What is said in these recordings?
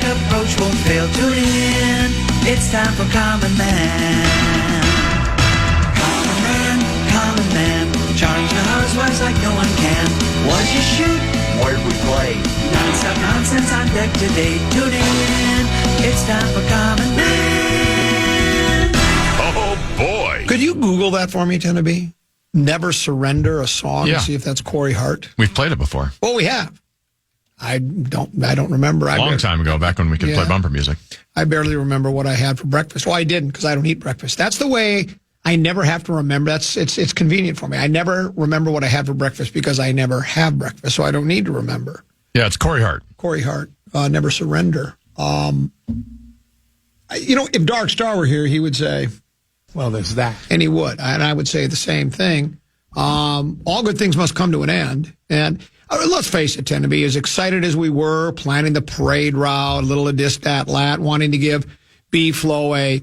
approach won't fail. Tune in, it's time for Common Man. Common Man, Common Man, challenge the housewives like no one can. What'd you shoot? Where'd we play? Non-stop nonsense on deck today. Tune in, it's time for Common Man. Oh, boy. Could you Google that for me, Tennessee? Never Surrender, a song, Yeah. see if that's Corey Hart. We've played it before. Well, we have. I don't remember. A long time ago, back when we could play bumper music. I barely remember what I had for breakfast. Well, I didn't because I don't eat breakfast. That's the way I never have to remember. It's convenient for me. I never remember what I had for breakfast because I never have breakfast, so I don't need to remember. Yeah, it's Corey Hart. Corey Hart, Never Surrender. If Dark Star were here, he would say, well, there's that. and he would, and I would say the same thing. All good things must come to an end. And let's face it, Tennessee, as excited as we were planning the parade route, a little of this, that, wanting to give B-Flow a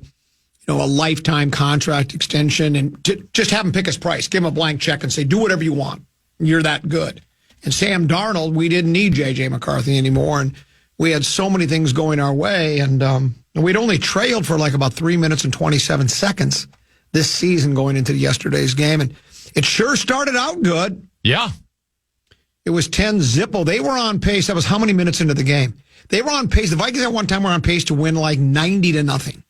lifetime contract extension and just have him pick his price, give him a blank check and say, do whatever you want. You're that good. And Sam Darnold, we didn't need J.J. McCarthy anymore. And we had so many things going our way. And we'd only trailed for like about 3 minutes and 27 seconds this season going into yesterday's game. And it sure started out good. Yeah. It was 10-0. They were on pace. That was how many minutes into the game? They were on pace. The Vikings at one time were on pace to win like 90-0.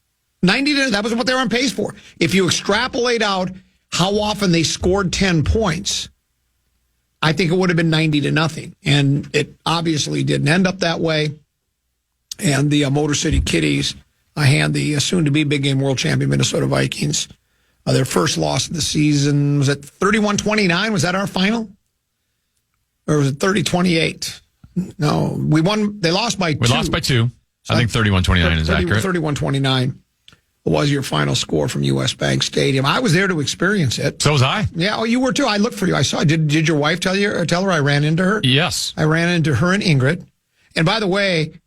That was what they were on pace for. If you extrapolate out how often they scored 10 points, I think it would have been 90-0. And it obviously didn't end up that way. And the Motor City Kitties hand the soon-to-be big game world champion Minnesota Vikings their first loss of the season. Was it 31-29? Was that our final? Or was it 30-28? No, we won. They lost by 2. We lost by 2. So I think 31-29 is accurate. 31-29 was your final score from U.S. Bank Stadium. I was there to experience it. So was I. Yeah, oh, you were too. I looked for you. I saw. Did your wife tell her I ran into her? Yes. I ran into her and Ingrid. And by the way,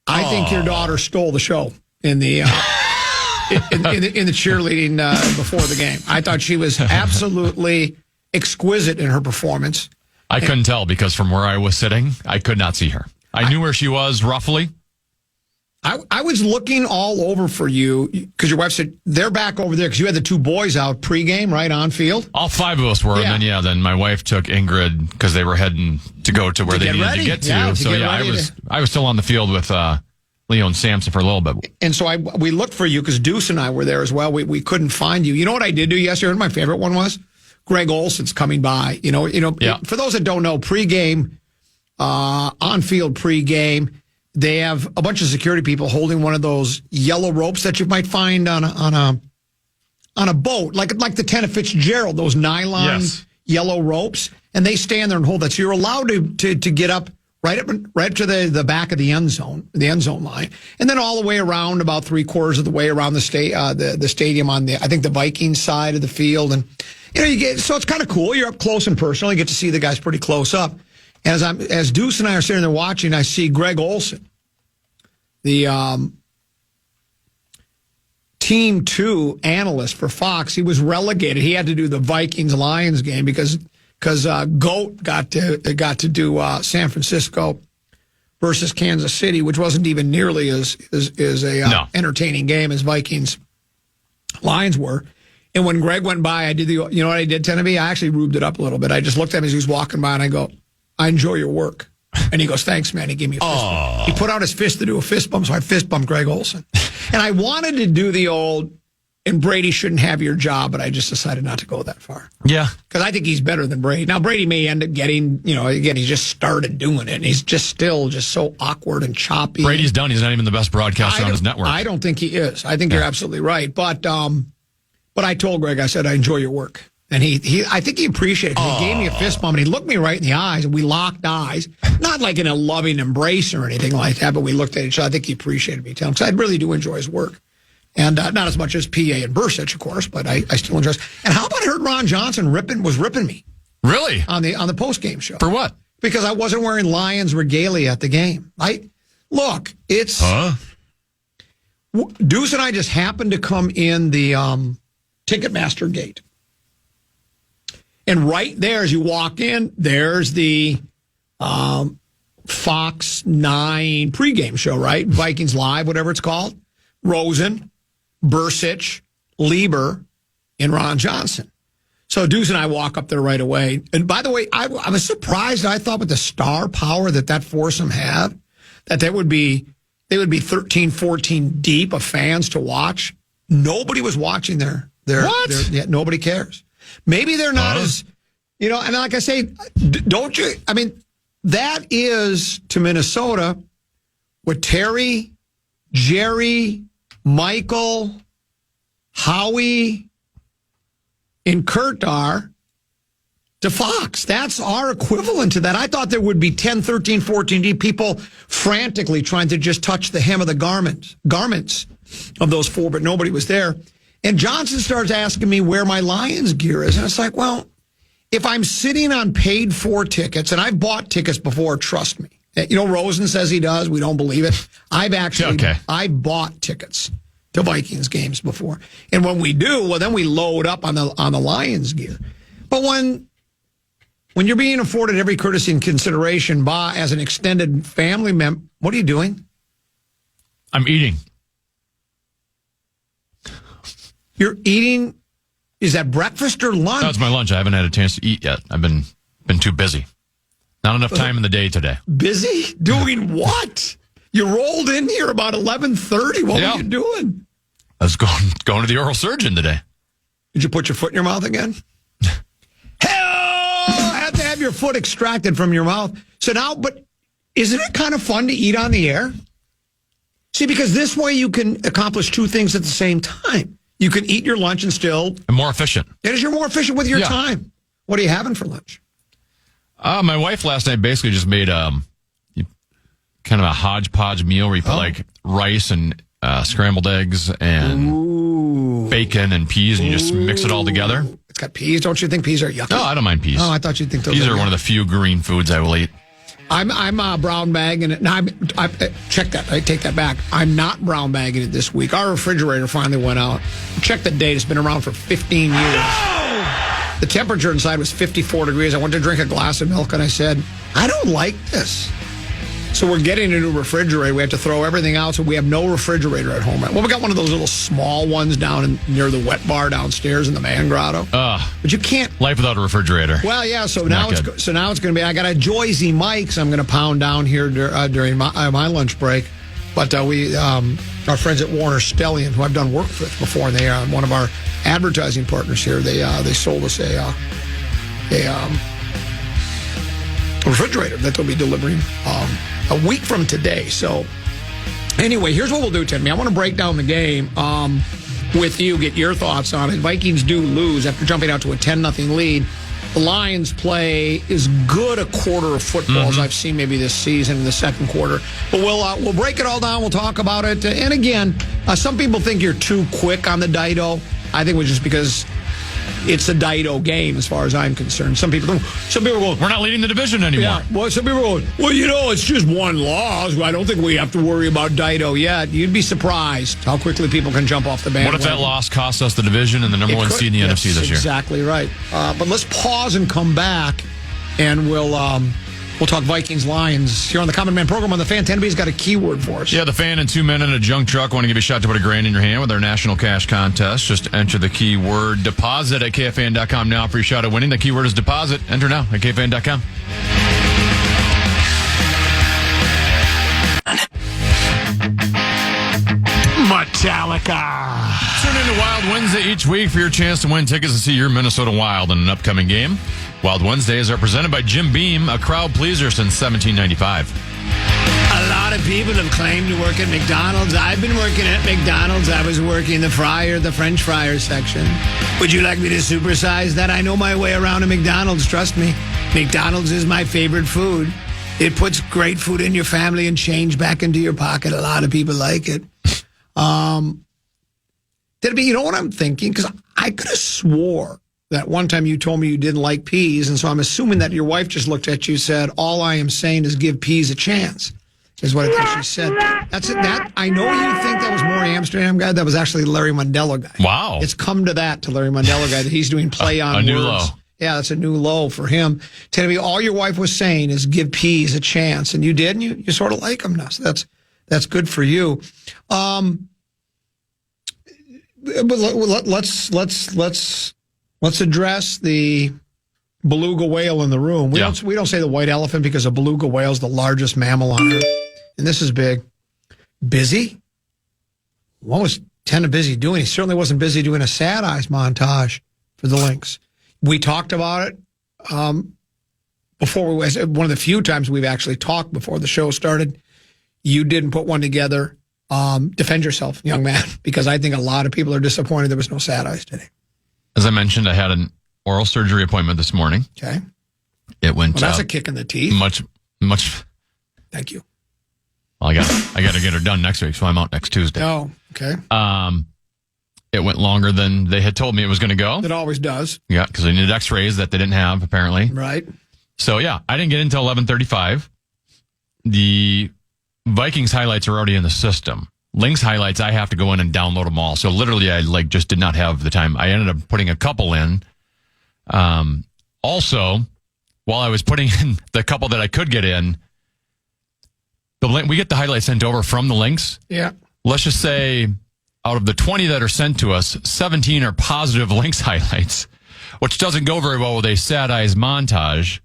I think your daughter stole the show in the in the cheerleading before the game. I thought she was absolutely exquisite in her performance. I couldn't tell because from where I was sitting, I could not see her. I knew where she was roughly. I was looking all over for you because your wife said they're back over there because you had the 2 boys out pregame, right, on field? All 5 of us were. Yeah. And then my wife took Ingrid because they were heading to go to where they needed to get to. I was still on the field with Leo and Samson for a little bit. And so we looked for you because Deuce and I were there as well. We couldn't find you. You know what I did do yesterday? My favorite one was Greg Olson's coming by. For those that don't know, pregame, on-field pregame, they have a bunch of security people holding one of those yellow ropes that you might find on a boat, like the Tanner Fitzgerald, those nylon yellow ropes, and they stand there and hold that. So you're allowed to get up right up to the back of the end zone line, and then all the way around about 3/4 of the way around the stadium on I think the Vikings side of the field, and so it's kind of cool. You're up close and personal. You get to see the guys pretty close up. As Deuce and I are sitting there watching, I see Greg Olson, the Team 2 analyst for Fox. He was relegated. He had to do the Vikings-Lions game because Goat got to do San Francisco versus Kansas City, which wasn't even nearly as entertaining game as Vikings-Lions were. And when Greg went by, I did what I did, Tennessee? I actually rubed it up a little bit. I just looked at him as he was walking by, and I go, I enjoy your work. And he goes, thanks, man. He gave me a fist bump. He put out his fist to do a fist bump, so I fist bumped Greg Olson. And I wanted to do the old, and Brady shouldn't have your job, but I just decided not to go that far. Yeah. Because I think he's better than Brady. Now, Brady may end up getting, again, he just started doing it, and he's just still so awkward and choppy. Brady's done. He's not even the best broadcaster on his network. I don't think he is. I think you're absolutely right. But I told Greg, I said, I enjoy your work. And I think he appreciated it because he gave me a fist bump and he looked me right in the eyes and we locked eyes. Not like in a loving embrace or anything like that, but we looked at each other. I think he appreciated me telling him because I really do enjoy his work. And not as much as PA and Bursich, of course, but I still enjoy it. And how about I heard Ron Johnson was ripping me. Really? On the post-game show. For what? Because I wasn't wearing Lions regalia at the game. It's... Huh? Deuce and I just happened to come in the Ticketmaster gate. And right there, as you walk in, there's the Fox 9 pregame show, right? Vikings Live, whatever it's called. Rosen, Bursich, Lieber, and Ron Johnson. So Deuce and I walk up there right away. And by the way, I was surprised. I thought with the star power that foursome had, that they would be 13, 14 deep of fans to watch. Nobody was watching their yeah, nobody cares. Maybe they're not as, and like I say, don't you, I mean, that is to Minnesota what Terry, Jerry, Michael, Howie, and Kurt are to Fox. That's our equivalent to that. I thought there would be 10, 13, 14 deep people frantically trying to just touch the hem of the garments of those four, but nobody was there. And Johnson starts asking me where my Lions gear is. And it's like, well, if I'm sitting on paid for tickets, and I've bought tickets before, trust me. Rosen says he does. We don't believe it. I bought tickets to Vikings games before. And when we do, well, then we load up on the Lions gear. But when you're being afforded every courtesy and consideration as an extended family member, what are you doing? I'm eating. You're eating? Is that breakfast or lunch? That's my lunch. I haven't had a chance to eat yet. I've been too busy. Not enough time in the day today. Busy? Doing what? You rolled in here about 11:30. What were you doing? I was going to the oral surgeon today. Did you put your foot in your mouth again? Hell! I have to have your foot extracted from your mouth. So now, but isn't it kind of fun to eat on the air? See, because this way you can accomplish two things at the same time. You can eat your lunch and still... I'm more efficient. It is, you're more efficient with your time. What are you having for lunch? My wife last night basically just made kind of a hodgepodge meal where you put rice and scrambled eggs and bacon and peas, and you just mix it all together. It's got peas. Don't you think peas are yucky? No, I don't mind peas. Oh, I thought you'd think those peas are one of the few green foods I will eat. I'm brown bagging it. Now, I check that. I take that back. I'm not brown bagging it this week. Our refrigerator finally went out. Check the date. It's been around for 15 years. No! The temperature inside was 54 degrees. I went to drink a glass of milk, and I said, I don't like this. So we're getting a new refrigerator. We have to throw everything out, so we have no refrigerator at home. Well, we got one of those little small ones down near the wet bar downstairs in the man grotto. But you can't. Life without a refrigerator. Well, yeah. So now it's going to be. I got a Joyzy Mike's. I'm going to pound down here during my lunch break. But our friends at Warner Stellian, who I've done work with before, and they are one of our advertising partners here. They sold us a refrigerator that they'll be delivering a week from today. So anyway, here's what we'll do, Timmy. I want to break down the game with you, get your thoughts on it. Vikings do lose after jumping out to a 10-0 lead. The Lions play as good a quarter of football as I've seen maybe this season in the second quarter. But we'll break it all down. We'll talk about it. And again, some people think you're too quick on the Dido. I think it was just because it's a Dido game as far as I'm concerned. Some people go, we're not leading the division anymore. Yeah, well, some people go, it's just one loss. I don't think we have to worry about Dido yet. You'd be surprised how quickly people can jump off the bandwagon. What if that loss costs us the division and the number one seed in the NFC this year? Exactly right. But let's pause and come back, and we'll talk Vikings-Lions here on the Common Man program on the Fan. Tenby's got a keyword for us. Yeah, the Fan and 2 men in a junk truck want to give you a shot to put $1,000 in your hand with our national cash contest. Just enter the keyword deposit at KFAN.com now for your shot at winning. The keyword is deposit. Enter now at KFAN.com. Metallica. Tune into Wild Wednesday each week for your chance to win tickets to see your Minnesota Wild in an upcoming game. Wild Wednesdays are presented by Jim Beam, a crowd pleaser since 1795. A lot of people have claimed to work at McDonald's. I've been working at McDonald's. I was working the French fryer section. Would you like me to supersize that? I know my way around a McDonald's, trust me. McDonald's is my favorite food. It puts great food in your family and change back into your pocket. A lot of people like it. You know what I'm thinking? Because I could have swore that one time you told me you didn't like peas, and so I'm assuming that your wife just looked at you and said, all I am saying is give peas a chance, is what I think she said. That's it. I know you think that was Maury Amsterdam guy. That was actually Larry Mondello guy. Wow. It's come to Larry Mondello guy, that he's doing play on words. New low. Yeah, that's a new low for him. Tell all your wife was saying is give peas a chance, and you did, and you sort of like them now. So that's good for you. But let's address the beluga whale in the room. We don't say the white elephant because a beluga whale is the largest mammal on Earth, and this is big. Busy? What was Tena busy doing? He certainly wasn't busy doing a sad eyes montage for the Lynx. We talked about it before. One of the few times we've actually talked before the show started. You didn't put one together. Defend yourself, young man, because I think a lot of people are disappointed there was no sad eyes today. As I mentioned, I had an oral surgery appointment this morning. Okay. It went. Well, that's a kick in the teeth. Much. Thank you. Well, I got to get her done next week, so I'm out next Tuesday. Oh, okay. It went longer than they had told me it was going to go. It always does. Yeah, because they needed X-rays that they didn't have apparently. Right. So yeah, I didn't get in until 11:35. The Vikings highlights are already in the system. Lynx highlights, I have to go in and download them all. So literally, I just did not have the time. I ended up putting a couple in. Also, while I was putting in the couple that I could get in, we get the highlights sent over from the Lynx. Yeah. Let's just say out of the 20 that are sent to us, 17 are positive Lynx highlights, which doesn't go very well with a sad eyes montage.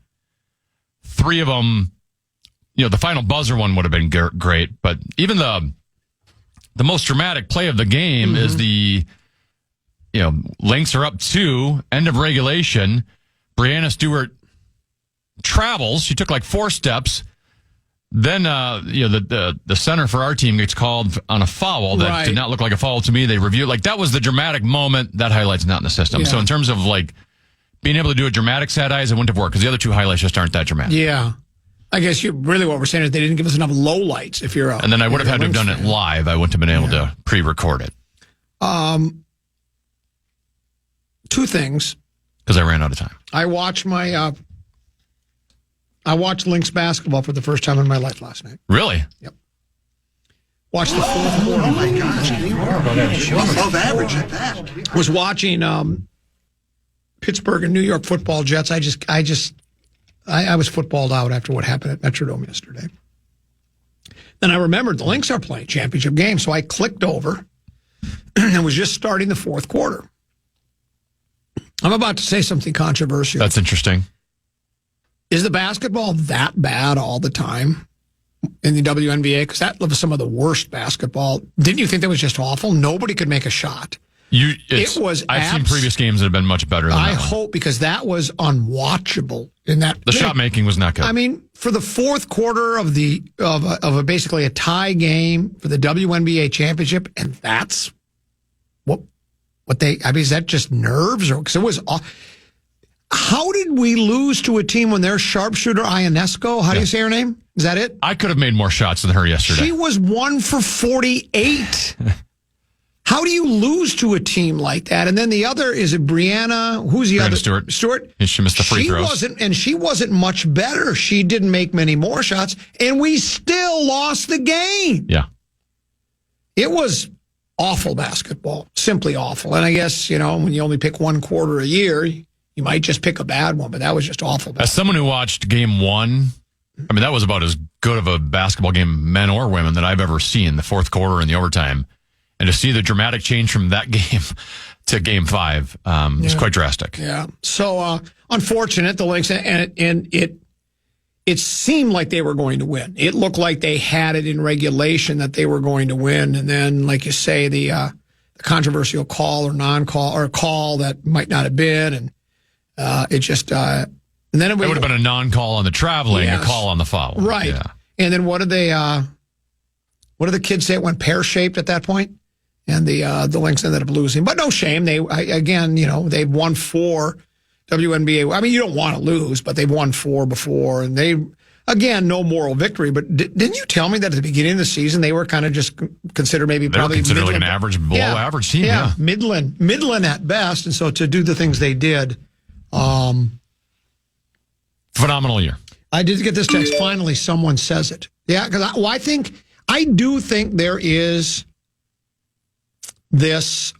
3 of them, the final buzzer one would have been great, but even the most dramatic play of the game is the, Lynx are up 2, end of regulation. Brianna Stewart travels. She took like 4 steps. Then, the center for our team gets called on a foul that did not look like a foul to me. They reviewed that was the dramatic moment. That highlight's not in the system. Yeah. So in terms of being able to do a dramatic sad eyes, it wouldn't have worked because the other 2 highlights just aren't that dramatic. Yeah. I guess what we're saying is they didn't give us enough low lights if you're out. And then I would have had to have done it live. I wouldn't have been able to pre-record it. 2 things. Because I ran out of time. I watched Lynx basketball for the first time in my life last night. Really? Yep. Watched the 4th quarter. Oh my gosh, above average at that. Was watching Pittsburgh and New York football Jets. I was footballed out after what happened at Metrodome yesterday. Then I remembered the Lynx are playing championship game, so I clicked over and was just starting the 4th quarter. I'm about to say something controversial. That's interesting. Is the basketball that bad all the time in the WNBA? Because that was some of the worst basketball. Didn't you think that was just awful? Nobody could make a shot. It was. I've seen previous games that have been much better than that. I hope, because that was unwatchable. The shot making was not good. I mean, for the 4th quarter of basically a tie game for the WNBA championship, and that's what they. I mean, is that just nerves, or because it was? How did we lose to a team when their sharpshooter Ionesco? How do you say her name? Is that it? I could have made more shots than her yesterday. She was 1 for 48. How do you lose to a team like that? And then the other is Brianna. Who's the other? Stewart. And she missed the free throws. She wasn't much better. She didn't make many more shots, and we still lost the game. Yeah. It was awful basketball, simply awful. And I guess, when you only pick 1 quarter a year, you might just pick a bad one, but that was just awful. As someone who watched game 1, I mean, that was about as good of a basketball game, men or women, that I've ever seen, the 4th quarter and the overtime. And to see the dramatic change from that game to game 5 is quite drastic. Yeah. So, unfortunate, the Lynx, and it seemed like they were going to win. It looked like they had it in regulation that they were going to win. And then, like you say, the controversial call or non-call, or a call that might not have been, and it just, and then it would have been a non-call on the traveling, a call on the foul. Right. Yeah. And then what did the kids say? It went pear-shaped at that point, and the Lynx ended up losing. But no shame. They've won 4 WNBA. I mean, you don't want to lose, but they've won 4 before, and no moral victory. But didn't you tell me that at the beginning of the season they were kind of just considered considered like an average, below average team? Yeah. Midland at best. And so to do the things they did, phenomenal year. I did get this text. Finally, someone says it. Yeah, because I do think there is this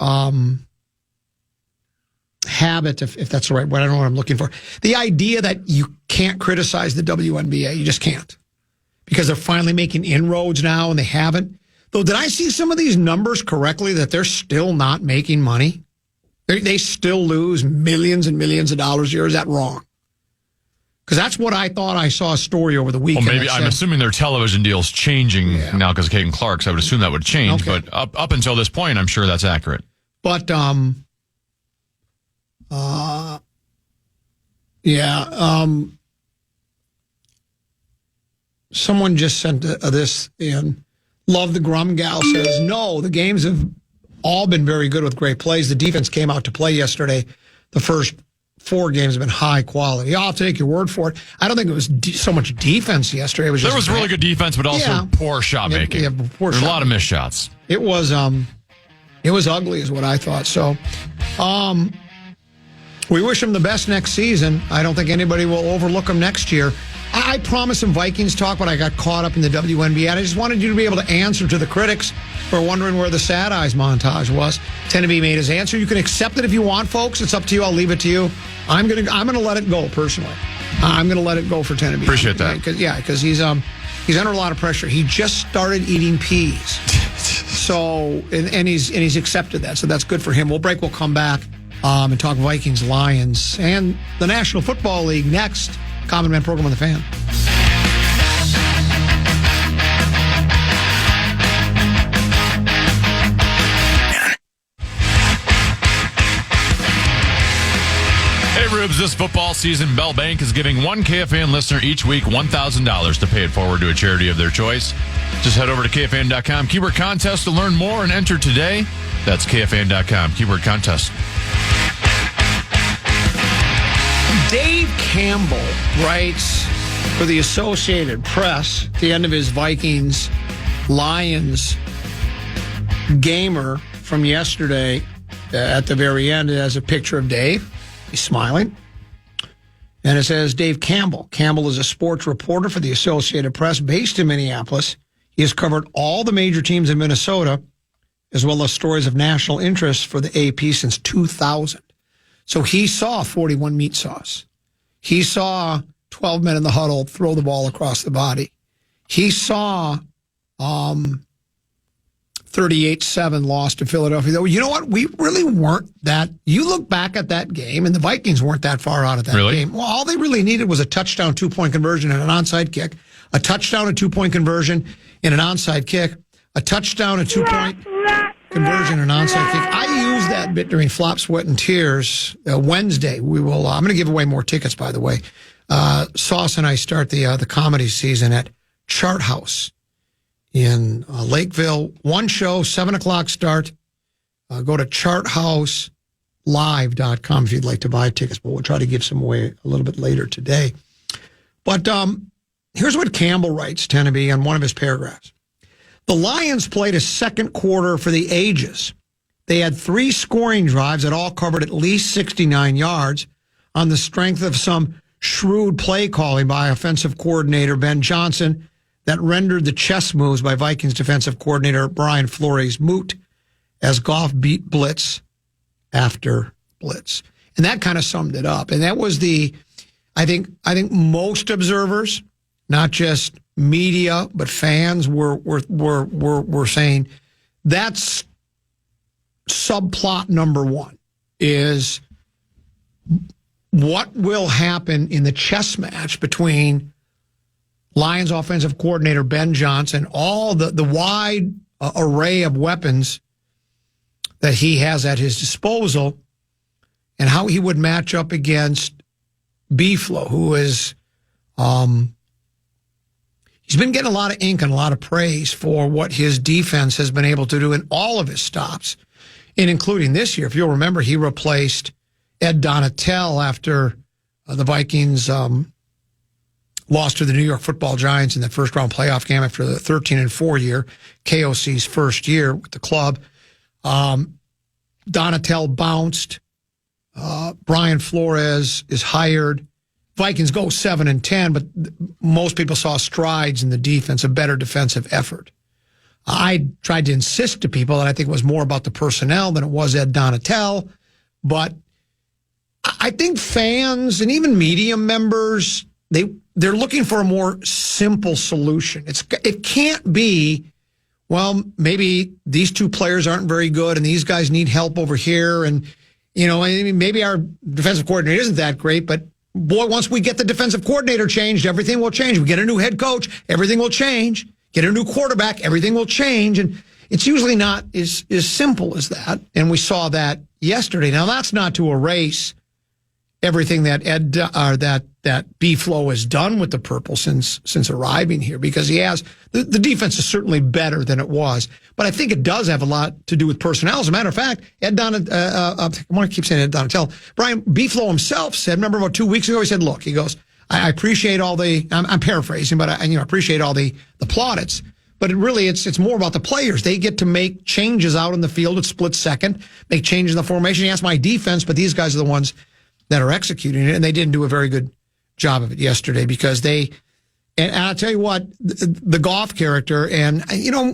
habit habit, if that's the right word, I don't know what I'm looking for. The idea that you can't criticize the WNBA, you just can't. Because they're finally making inroads now and they haven't. Though, did I see some of these numbers correctly that they're still not making money? They still lose millions and millions of dollars a year. Is that wrong? Because that's what I thought I saw a story over the weekend. Well, maybe I'm assuming their television deal's changing now because of Caden Clark, so I would assume that would change. Okay. But up until this point, I'm sure that's accurate. But, someone just sent this in. Love the Grum Gal says, no, the games have all been very good with great plays. The defense came out to play yesterday. The first 4 games have been high quality. I'll take your word for it. I don't think it was so much defense yesterday. It was just there was really good defense, but also poor shot making. Yeah, There's a lot of missed shots. It was ugly is what I thought. So we wish him the best next season. I don't think anybody will overlook him next year. I promised some Vikings talk, but I got caught up in the WNBA. And I just wanted you to be able to answer to the critics who are wondering where the sad eyes montage was. Tenneby made his answer. You can accept it if you want, folks. It's up to you. I'll leave it to you. I'm gonna let it go personally. I'm gonna let it go for Tenneby. Appreciate that. Because he's under a lot of pressure. He just started eating peas, so and he's accepted that. So that's good for him. We'll break. We'll come back and talk Vikings, Lions, and the National Football League next. Common Man program on the Fan. Hey, Rubes, this football season, Bell Bank is giving one KFAN listener each week $1,000 to pay it forward to a charity of their choice. Just head over to KFAN.com, keyword contest to learn more and enter today. That's KFAN.com, keyword contest. Dave Campbell writes for the Associated Press at the end of his Vikings Lions gamer from yesterday. At the very end, it has a picture of Dave. He's smiling. And it says, Dave Campbell. Campbell is a sports reporter for the Associated Press based in Minneapolis. He has covered all the major teams in Minnesota, as well as stories of national interest for the AP since 2000. So he saw 41 meat sauce. He saw 12 men in the huddle throw the ball across the body. He saw 38-7 loss to Philadelphia. Though, you know what? We really weren't that. You look back at that game, and the Vikings weren't that far out of that game. Well, all they really needed was a touchdown, 2-point conversion, and an onside kick. A touchdown, a 2-point conversion, and an onside kick. A touchdown, a 2-point conversion, and onside kick. I used that bit during Flop, Sweat, and Tears Wednesday. We will. I'm going to give away more tickets, by the way. Sauce and I start the comedy season at Chart House in Lakeville. One show, 7 o'clock start. Go to charthouselive.com if you'd like to buy tickets, but we'll try to give some away a little bit later today. But here's what Campbell writes, Tenneby, on one of his paragraphs. The Lions played a second quarter for the ages. They had 3 scoring drives that all covered at least 69 yards on the strength of some shrewd play calling by offensive coordinator Ben Johnson that rendered the chess moves by Vikings defensive coordinator Brian Flores moot as Goff beat blitz after blitz. And that kind of summed it up. And that was I think most observers, not just media, but fans were saying that's subplot number 1 is what will happen in the chess match between Lions offensive coordinator Ben Johnson, all the wide array of weapons that he has at his disposal, and how he would match up against Beeflo, who is he's been getting a lot of ink and a lot of praise for what his defense has been able to do in all of his stops, and including this year. If you'll remember, he replaced Ed Donatel after the Vikings lost to the New York Football Giants in the first-round playoff game after the 13-4 year, KOC's first year with the club. Donatel bounced. Brian Flores is hired. Vikings go 7-10, but most people saw strides in the defense, a better defensive effort. I tried to insist to people that I think it was more about the personnel than it was Ed Donatel, but I think fans and even media members, they're looking for a more simple solution. It can't be, well, maybe these two players aren't very good and these guys need help over here. And, maybe our defensive coordinator isn't that great, but boy, once we get the defensive coordinator changed, everything will change. We get a new head coach, everything will change. Get a new quarterback, everything will change. And it's usually not as simple as that. And we saw that yesterday. Now, that's not to erase everything that that B-Flow has done with the Purple since arriving here, because he has. The defense is certainly better than it was. But I think it does have a lot to do with personnel. As a matter of fact, I want to keep saying Ed Donatell. Brian B-Flow himself said, remember about 2 weeks ago, he said, look, he goes, I appreciate all I'm paraphrasing, but I appreciate all the plaudits. But it's more about the players. They get to make changes out in the field at split second, make changes in the formation. He asked my defense, but these guys are the ones that are executing it, and they didn't do a very good job of it yesterday because and I'll tell you what, the Goff character, and,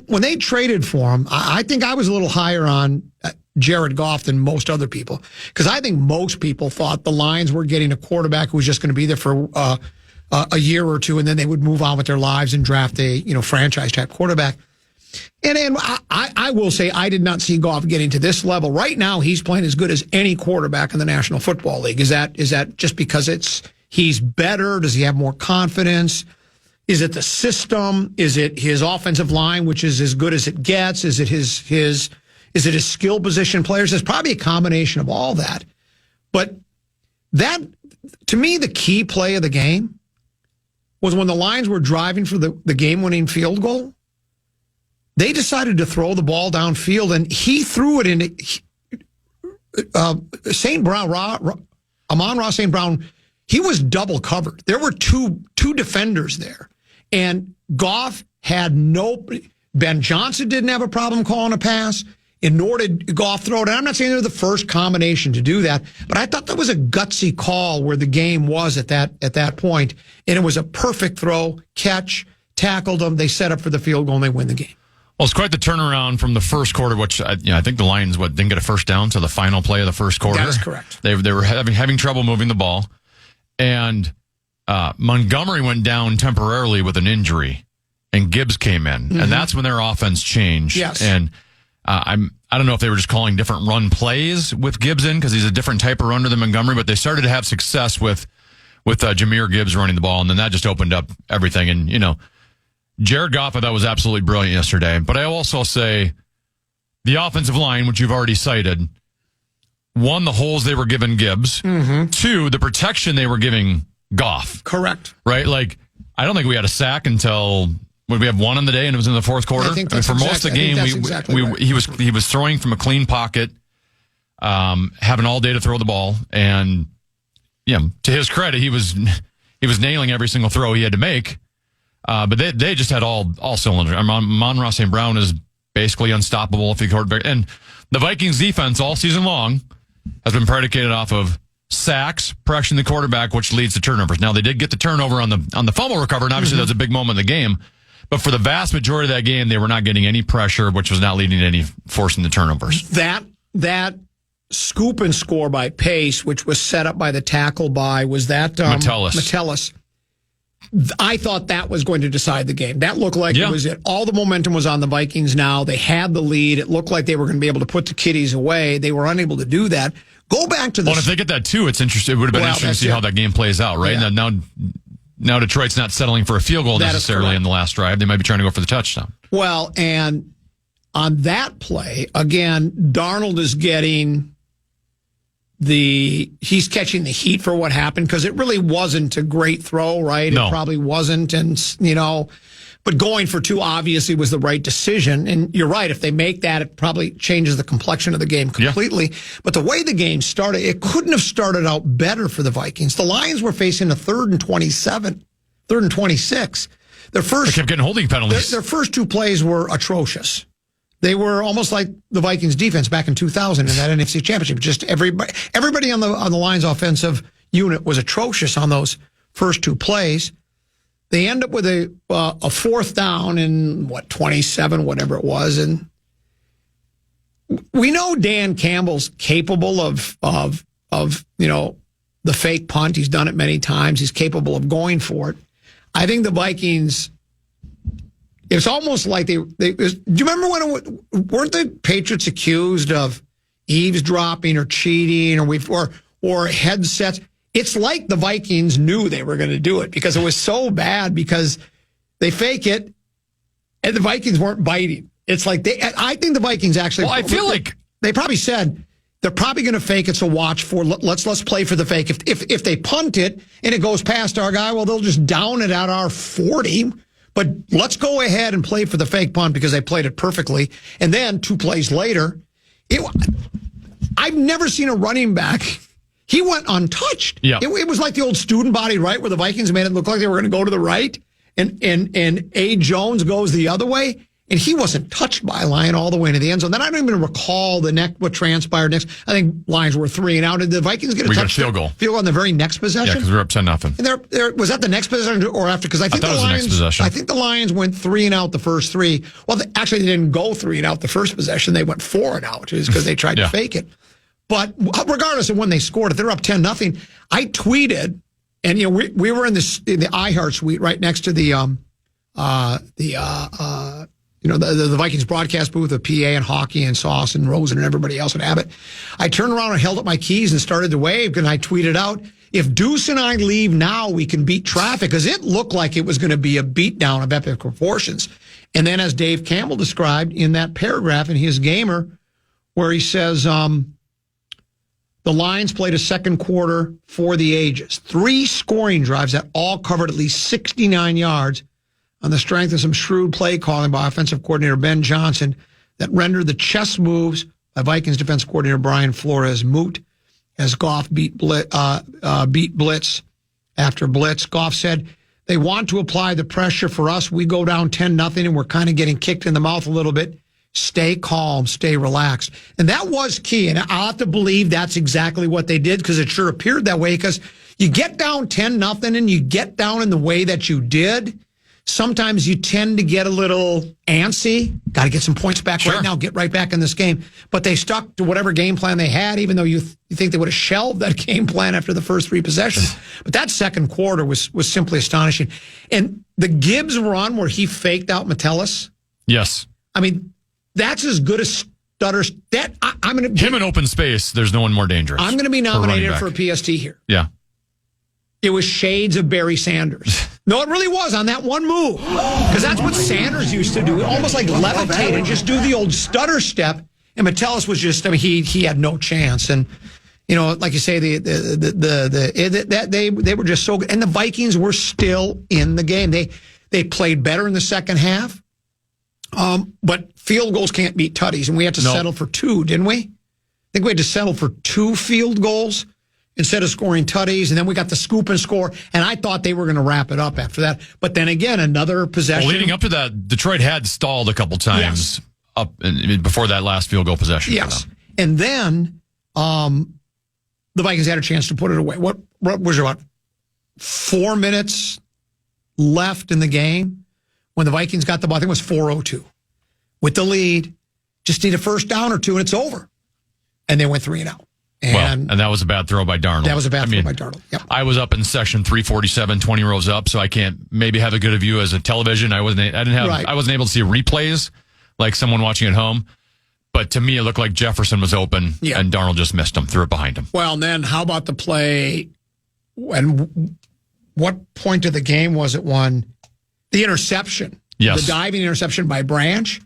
when they traded for him, I think I was a little higher on Jared Goff than most other people, because I think most people thought the Lions were getting a quarterback who was just going to be there for a year or two, and then they would move on with their lives and draft a franchise type quarterback. And I will say I did not see Goff getting to this level. Right now, he's playing as good as any quarterback in the National Football League. Is that just because he's better? Does he have more confidence? Is it the system? Is it his offensive line, which is as good as it gets? Is it his skill position players? It's probably a combination of all that. But that, to me, the key play of the game was when the Lions were driving for the game-winning field goal. They decided to throw the ball downfield, and he threw it into St. Brown, Amon-Ra St. Brown. He was double covered. There were two defenders there, and Goff had Ben Johnson didn't have a problem calling a pass, and nor did Goff throw it. And I'm not saying they're the first combination to do that, but I thought that was a gutsy call where the game was at that point, and it was a perfect throw, catch, tackled them, they set up for the field goal, and they win the game. Well, it's quite the turnaround from the first quarter, which I think the Lions didn't get a first down to the final play of the first quarter. That is correct. They were having trouble moving the ball, and Montgomery went down temporarily with an injury, and Gibbs came in, and that's when their offense changed. Yes. And I don't know if they were just calling different run plays with Gibbs in because he's a different type of runner than Montgomery, but they started to have success with Jahmyr Gibbs running the ball, and then that just opened up everything. And Jared Goff, I thought, was absolutely brilliant yesterday. But I also say the offensive line, which you've already cited, one, the holes they were giving Gibbs. Mm-hmm. Two, the protection they were giving Goff. Correct. Right? Like, I don't think we had a sack until we have one on the day, and it was in the fourth quarter. For most of the game, right. he was throwing from a clean pocket, having all day to throw the ball, and to his credit, he was nailing every single throw he had to make. But they just had all cylinders. Amon-Ra St. Brown is basically unstoppable if he quarterback. And the Vikings defense all season long has been predicated off of sacks, pressuring the quarterback, which leads to turnovers. Now, they did get the turnover on the fumble recovery, and obviously that was a big moment in the game. But for the vast majority of that game, they were not getting any pressure, which was not leading to any forcing the turnovers. That scoop and score by Pace, which was set up by the tackle was that Metellus. I thought that was going to decide the game. That looked like it was it. All the momentum was on the Vikings now. They had the lead. It looked like they were going to be able to put the kiddies away. They were unable to do that. Go back to this. Well, if they get that too, it's interesting. It would have been interesting to see how that game plays out, right? Yeah. Now Detroit's not settling for a field goal necessarily in the last drive. They might be trying to go for the touchdown. Well, and on that play, again, Darnold is getting he's catching the heat for what happened because it really wasn't a great throw, right? No. It probably wasn't. And, but going for two obviously was the right decision. And you're right. If they make that, it probably changes the complexion of the game completely. Yeah. But the way the game started, it couldn't have started out better for the Vikings. The Lions were facing a 3rd and 27, 3rd and 26. They kept getting holding penalties. Their first two plays were atrocious. They were almost like the Vikings defense back in 2000 in that NFC Championship. Just everybody on the Lions offensive unit was atrocious on those first two plays. They end up with a fourth down in 27, whatever it was, and we know Dan Campbell's capable of the fake punt. He's done it many times. He's capable of going for it. I think the Vikings, it's almost like do you remember when weren't the Patriots accused of eavesdropping or cheating or headsets? It's like the Vikings knew they were going to do it because it was so bad because they fake it and the Vikings weren't biting. It's like I think the Vikings actually. Well, I feel like they probably said they're probably going to fake it. So watch for let's play for the fake. If they punt it and it goes past our guy, well, they'll just down it at our 40. But let's go ahead and play for the fake punt because they played it perfectly. And then 2 plays later, I've never seen a running back. He went untouched. Yeah. It was like the old student body right where the Vikings made it look like they were going to go to the right, and A. Jones goes the other way. And he wasn't touched by a Lion all the way into the end zone. Then I don't even recall what transpired next. I think Lions were 3 and out. Did the Vikings get a touchdown? Field goal. Field goal on the very next possession? Yeah, because we were up 10-0. And was that the next possession or after? Because I think the Lions. The next possession. I think the Lions went 3 and out the first 3. Well, actually, they didn't go 3 and out the first possession. They went 4 and out because they tried to fake it. But regardless of when they scored, if they're up 10-0, I tweeted, and we were in the iHeart suite right next to the Vikings broadcast booth with PA and Hockey and Sauce and Rosen and everybody else at Abbott. I turned around and held up my keys and started to wave, and I tweeted out, if Deuce and I leave now, we can beat traffic, because it looked like it was going to be a beatdown of epic proportions. And then as Dave Campbell described in that paragraph in his Gamer, where he says, the Lions played a second quarter for the ages. 3 scoring drives that all covered at least 69 yards, on the strength of some shrewd play calling by offensive coordinator Ben Johnson that rendered the chess moves by Vikings defense coordinator Brian Flores moot as Goff beat blitz after blitz. Goff said, they want to apply the pressure for us. We go down 10-0 and we're kind of getting kicked in the mouth a little bit. Stay calm, stay relaxed. And that was key. And I'll have to believe that's exactly what they did, because it sure appeared that way, because you get down 10-0 and you get down in the way that you did. Sometimes you tend to get a little antsy. Got to get some points back right now. Get right back in this game. But they stuck to whatever game plan they had, even though you think they would have shelved that game plan after the first 3 possessions. But that second quarter was simply astonishing. And the Gibbs run where he faked out Metellus. Yes. I mean, that's as good as Stutters. I'm going to him in open space. There's no one more dangerous. I'm going to be nominated for a PST here. Yeah. It was shades of Barry Sanders. No, it really was on that one move. Because that's what Sanders used to do. Almost like levitate and just do the old stutter step. And Metellus was just, he had no chance. And, like you say, they were just so good. And the Vikings were still in the game. They played better in the second half. But field goals can't beat tutties. And we had to settle for 2, didn't we? I think we had to settle for 2 field goals instead of scoring tutties, and then we got the scoop and score, and I thought they were going to wrap it up after that. But then again, another possession. Well, leading up to that, Detroit had stalled a couple times up before that last field goal possession. Yes, and then the Vikings had a chance to put it away. What was about 4 minutes left in the game when the Vikings got the ball? I think it was 4:02 with the lead. Just need a first down or 2, and it's over. And they went 3 and out. And that was a bad throw by Darnold. That was a bad throw by Darnold. Yep. I was up in section 347, 20 rows up, so I can't maybe have a good view as a television. I wasn't able to see replays like someone watching at home. But to me, it looked like Jefferson was open, and Darnold just missed him, threw it behind him. Well, and then how about the play? And what point of the game was it when the interception? Yes, the diving interception by Branch.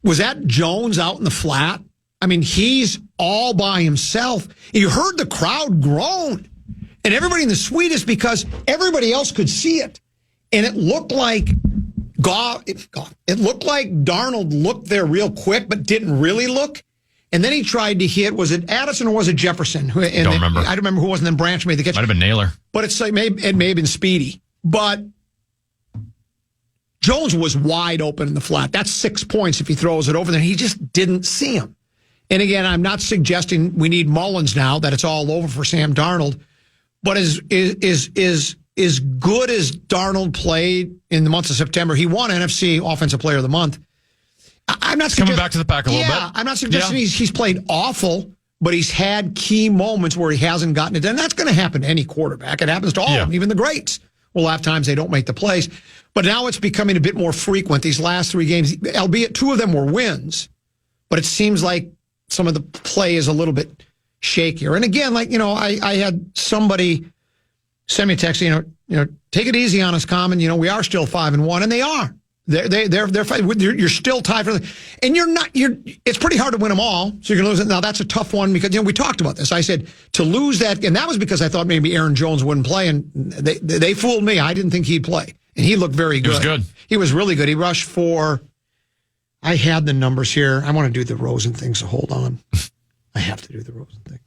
Was that Jones out in the flat? I mean, he's all by himself. You heard the crowd groan, and everybody in the suite is because everybody else could see it. And it looked like it looked like Darnold looked there real quick, but didn't really look. And then he tried to hit, was it Addison or was it Jefferson? Don't remember. I don't remember who wasn't. Then Branch made the catch. Might have been Naylor. But it may have been Speedy. But Jones was wide open in the flat. That's 6 points if he throws it over there. He just didn't see him. And again, I'm not suggesting we need Mullins now, that it's all over for Sam Darnold. But as good as Darnold played in the month of September, he won NFC Offensive Player of the Month. I'm not coming back to the pack a little bit. I'm not suggesting he's played awful, but he's had key moments where he hasn't gotten it done. And that's going to happen to any quarterback. It happens to all of them, even the greats will have times they don't make the plays. But now it's becoming a bit more frequent. These last 3 games, albeit 2 of them were wins, but it seems like some of the play is a little bit shakier. And again, I had somebody send me a text, take it easy on us, Common. We are still 5-1, and they are. They're fighting. You're still tied for the, and it's pretty hard to win them all. So you're going to lose it. Now that's a tough one because we talked about this. I said to lose that, and that was because I thought maybe Aaron Jones wouldn't play, and they fooled me. I didn't think he'd play, and he looked very good. He was good. He was really good. He rushed for. I had the numbers here. I want to do the Rosen thing, so hold on. I have to do the Rosen thing.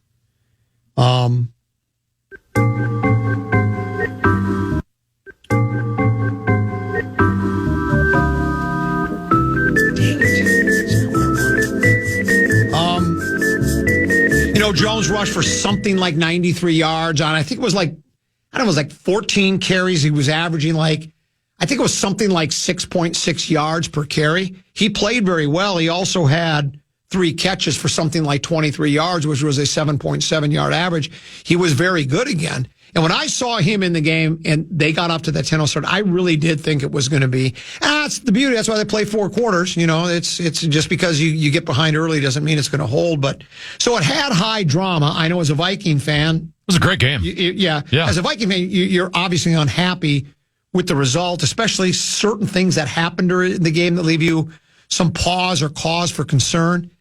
Jones rushed for something like 93 yards on, I think it was like 14 carries. He was averaging I think it was something like 6.6 yards per carry. He played very well. He also had 3 catches for something like 23 yards, which was a 7.7 yard average. He was very good again. And when I saw him in the game and they got up to that 10-0 start, I really did think it was going to be, that's the beauty. That's why they play 4 quarters. It's just because you get behind early doesn't mean it's going to hold. But so it had high drama. I know as a Viking fan. It was a great game. Yeah. As a Viking fan, you're obviously unhappy with the result, especially certain things that happened during the game that leave you some pause or cause for concern.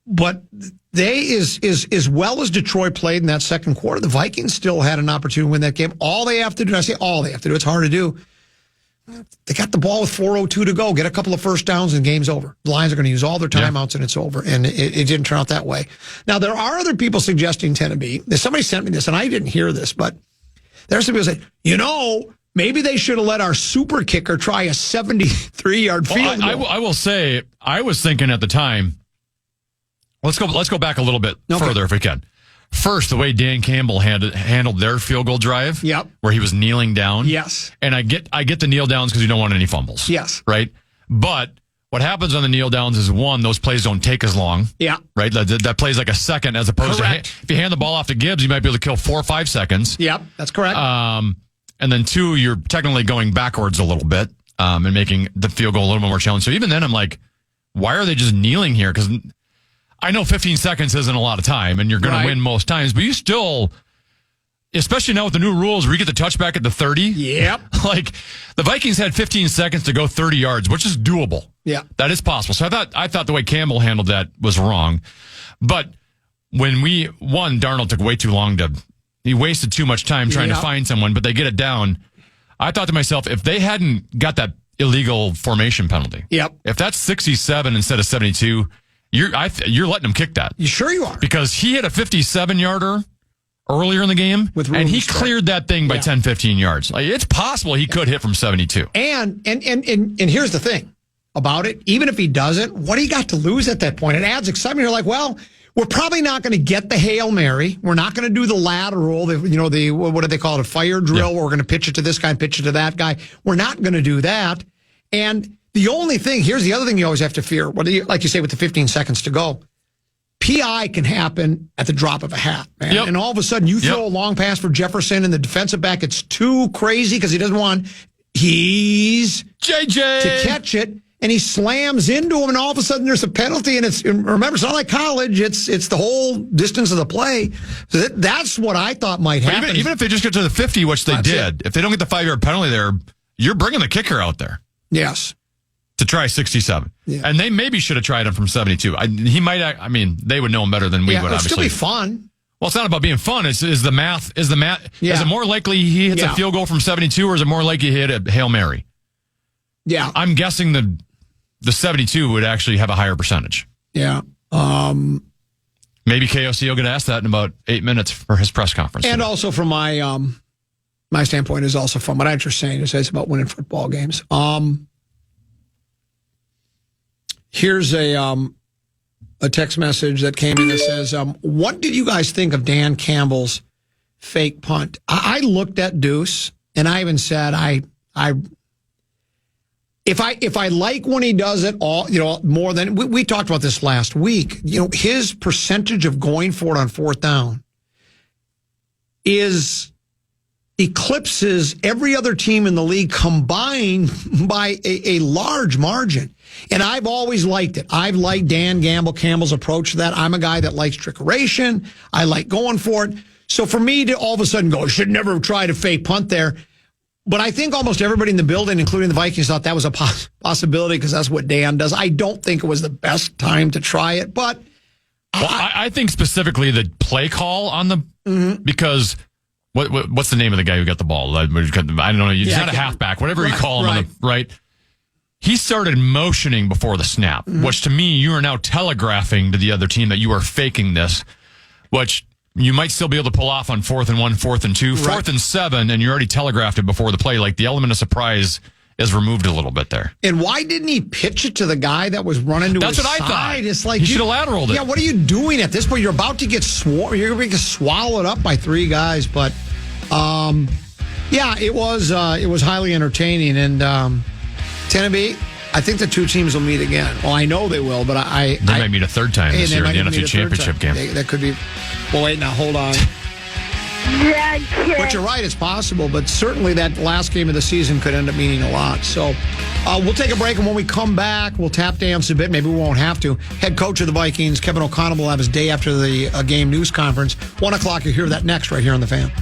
But they, as well as Detroit played in that second quarter, the Vikings still had an opportunity to win that game. All they have to do, and I say all they have to do, it's hard to do. They got the ball with 4:02 to go, get a couple of first downs, and game's over. The Lions are going to use all their timeouts, and it's over. And it didn't turn out that way. Now, there are other people suggesting Tennessee. Somebody sent me this, and I didn't hear this, but there's some people saying, maybe they should have let our super kicker try a 73-yard field goal. I will say, I was thinking at the time, let's go back a little bit further if we can. First, the way Dan Campbell handled their field goal drive, where he was kneeling down. Yes. And I get the kneel downs because you don't want any fumbles. Yes. Right? But what happens on the kneel downs is, one, those plays don't take as long. Yeah. Right? That plays like a second as opposed to if you hand the ball off to Gibbs, you might be able to kill 4 or 5 seconds. Yep, that's correct. And then 2, you're technically going backwards a little bit and making the field goal a little bit more challenging. So even then, I'm like, why are they just kneeling here? Because I know 15 seconds isn't a lot of time, and you're going to win most times, but you still, especially now with the new rules where you get the touchback at the 30. Yep. The Vikings had 15 seconds to go 30 yards, which is doable. Yeah. That is possible. So I thought the way Campbell handled that was wrong. But when Darnold took way too long he wasted too much time trying to find someone, but they get it down. I thought to myself, if they hadn't got that illegal formation penalty, if that's 67 instead of 72, you're letting him kick that. You sure you are? Because he hit a 57-yarder earlier in the game, and he cleared that thing by 10, 15 yards. It's possible he could hit from 72. And here's the thing about it. Even if he doesn't, what do you got to lose at that point? It adds excitement. You're like, well, we're probably not going to get the Hail Mary. We're not going to do the lateral, what do they call it, a fire drill, where we're going to pitch it to this guy and pitch it to that guy. We're not going to do that. And the only thing, here's the other thing you always have to fear, like you say, with the 15 seconds to go, PI can happen at the drop of a hat, man. And all of a sudden, you throw a long pass for Jefferson, and the defensive back gets too crazy because he doesn't want JJ to catch it, and he slams into him, and all of a sudden there's a penalty, and remember, it's not like college. It's the whole distance of the play. So that's what I thought might happen. Even if they just get to the 50, which they did, if they don't get the 5-yard penalty there, you're bringing the kicker out there. Yes. To try 67. Yeah. And they maybe should have tried him from 72. They would know him better than we would, obviously. It'd still be fun. Well, it's not about being fun. Is the math. Is it more likely he hits a field goal from 72, or is it more likely he hit a Hail Mary? Yeah. I'm guessing the 72 would actually have a higher percentage. Yeah. Maybe KOC will get asked that in about 8 minutes for his press conference. And also from my standpoint is also fun. What I'm just saying is it's about winning football games. Here's a text message that came in that says, what did you guys think of Dan Campbell's fake punt? I looked at Deuce, and I even said, If I like when he does it all, more than we talked about this last week, his percentage of going for it on fourth down eclipses every other team in the league combined by a large margin. And I've always liked it. I've liked Dan Campbell's approach to that. I'm a guy that likes trickeration. I like going for it. So for me to all of a sudden go, should never try to fake punt there. But I think almost everybody in the building, including the Vikings, thought that was a possibility because that's what Dan does. I don't think it was the best time to try it, but... I think specifically the play call on the... Because... What's the name of the guy who got the ball? I don't know. He's not a halfback, whatever you call him. Right. He started motioning before the snap, which to me, you are now telegraphing to the other team that you are faking this, which... You might still be able to pull off on 4th and 1, 4th and 2, 4th and 7, and you already telegraphed it before the play. Like the element of surprise is removed a little bit there. And why didn't he pitch it to the guy that was running to his side? That's what I thought. It's like he should have lateraled it. Yeah, what are you doing at this point? You're about to get you're going to get swallowed up by three guys. But it was highly entertaining. And Tennessee, I think the two teams will meet again. Well, I know they will, but they might meet a third time this year in the NFC Championship game. That could be. Well, wait, now hold on. But you're right, it's possible. But certainly that last game of the season could end up meaning a lot. So we'll take a break, and when we come back, we'll tap dance a bit. Maybe we won't have to. Head coach of the Vikings, Kevin O'Connell, will have his day after the game news conference. 1 o'clock, you'll hear that next right here on The Fan.